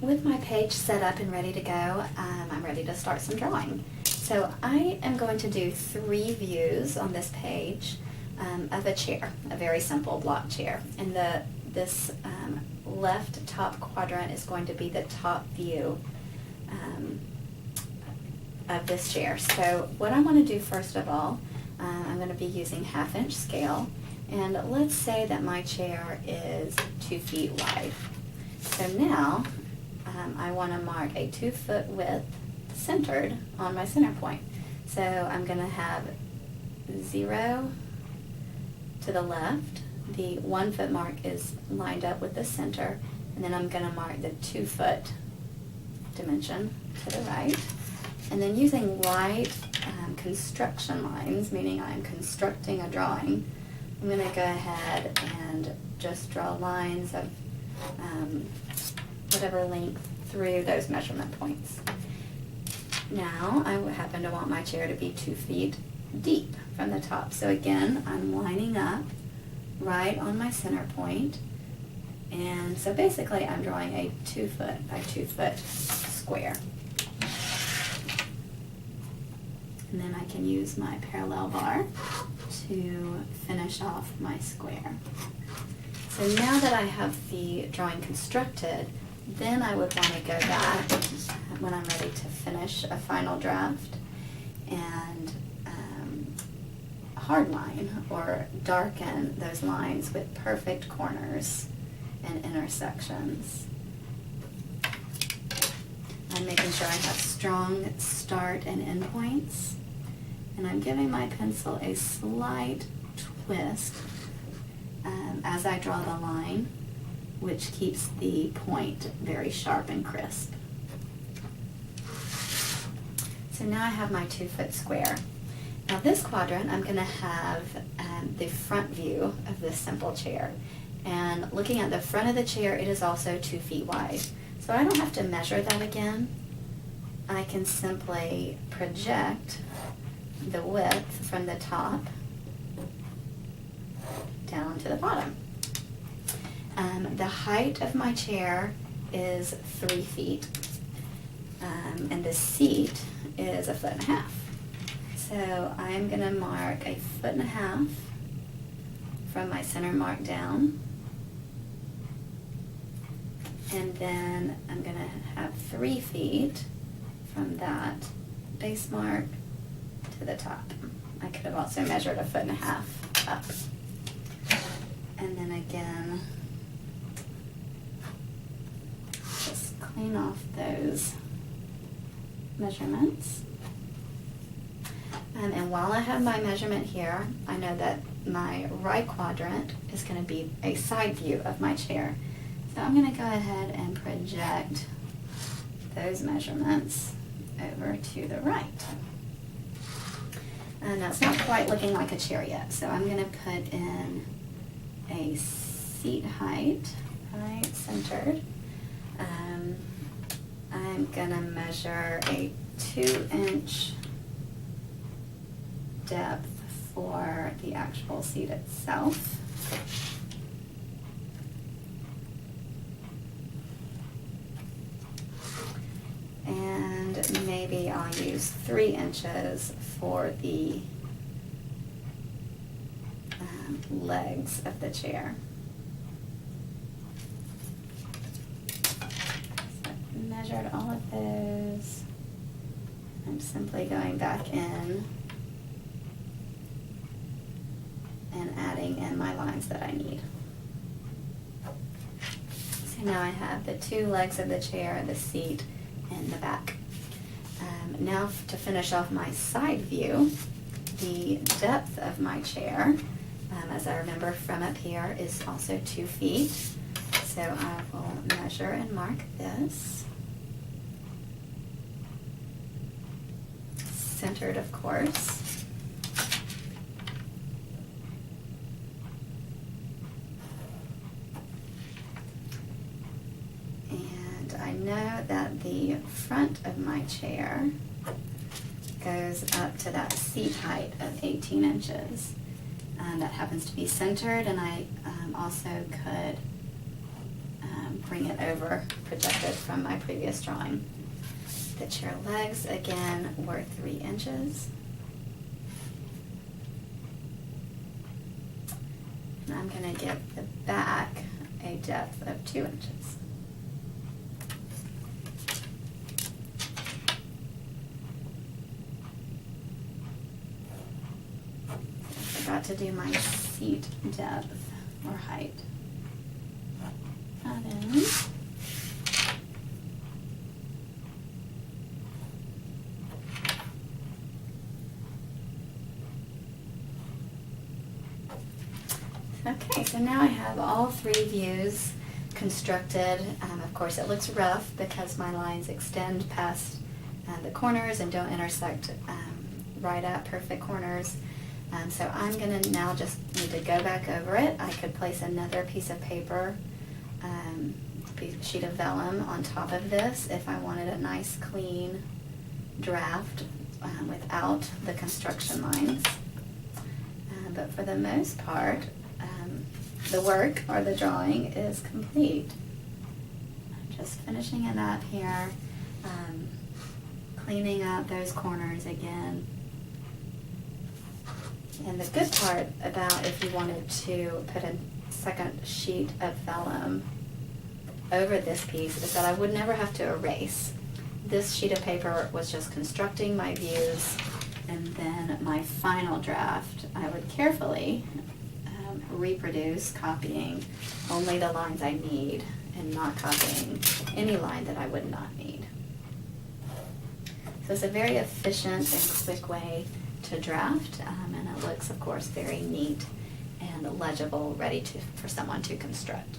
with my page set up and ready to go, I'm ready to start some drawing. So I am going to do 3 views on this page of a chair, a very simple block chair. And this left top quadrant is going to be the top view of this chair. So what I want to do first of all, I'm going to be using 1/2 inch scale, and let's say that my chair is 2 feet wide. So now I want to mark a 2 foot width centered on my center point. So I'm going to have 0 to the left, the 1 foot mark is lined up with the center, and then I'm going to mark the 2 foot dimension to the right. And then using light construction lines, meaning I'm constructing a drawing, I'm going to go ahead and just draw lines of whatever length through those measurement points. Now I happen to want my chair to be 2 feet deep from the top. So again, I'm lining up right on my center point. And so basically I'm drawing a 2 foot by 2 foot square. And then I can use my parallel bar to finish off my square. So now that I have the drawing constructed, then I would want to go back when I'm ready to finish a final draft and hardline or darken those lines with perfect corners and intersections. I'm making sure I have strong start and end points, and I'm giving my pencil a slight twist as I draw the line, which keeps the point very sharp and crisp. So now I have my 2 foot square. Now this quadrant, I'm going to have the front view of this simple chair. And looking at the front of the chair, it is also 2 feet wide. So I don't have to measure that again. I can simply project the width from the top down to the bottom. The height of my chair is 3 feet, and the seat is 1.5 feet. So I'm going to mark 1.5 feet from my center mark down, and then I'm going to have 3 feet from that base mark to the top. I could have also measured 1.5 feet up. And then again, just clean off those measurements. And while I have my measurement here, I know that my right quadrant is going to be a side view of my chair. So I'm going to go ahead and project those measurements over to the right. And that's not quite looking like a chair yet, so I'm going to put in a seat height, right centered. I'm going to measure a 2-inch depth for the actual seat itself. And maybe I'll use 3 inches for the legs of the chair. So I've measured all of those. I'm simply going back in and adding in my lines that I need. So now I have the 2 legs of the chair, the seat, and the back. Now to finish off my side view, the depth of my chair, as I remember from up here, is also 2 feet. So I will measure and mark this. Centered, of course. And I know that the front of my chair goes up to that seat height of 18 inches. That happens to be centered, and I also could bring it over, projected from my previous drawing. The chair legs, again, were 3 inches. And I'm going to give the back a depth of 2 inches. I forgot to do my seat depth or height. That in. Okay, so now I have all 3 views constructed. Of course, it looks rough because my lines extend past the corners and don't intersect right at perfect corners. So I'm going to now just need to go back over it. I could place another piece of paper, sheet of vellum on top of this if I wanted a nice clean draft without the construction lines. But for the most part, the work or the drawing is complete. I'm just finishing it up here, cleaning up those corners again. And the good part about if you wanted to put a second sheet of vellum over this piece is that I would never have to erase. This sheet of paper was just constructing my views, and then my final draft I would carefully reproduce, copying only the lines I need and not copying any line that I would not need. So it's a very efficient and quick way to draft, and it looks, of course, very neat and legible, ready for someone to construct.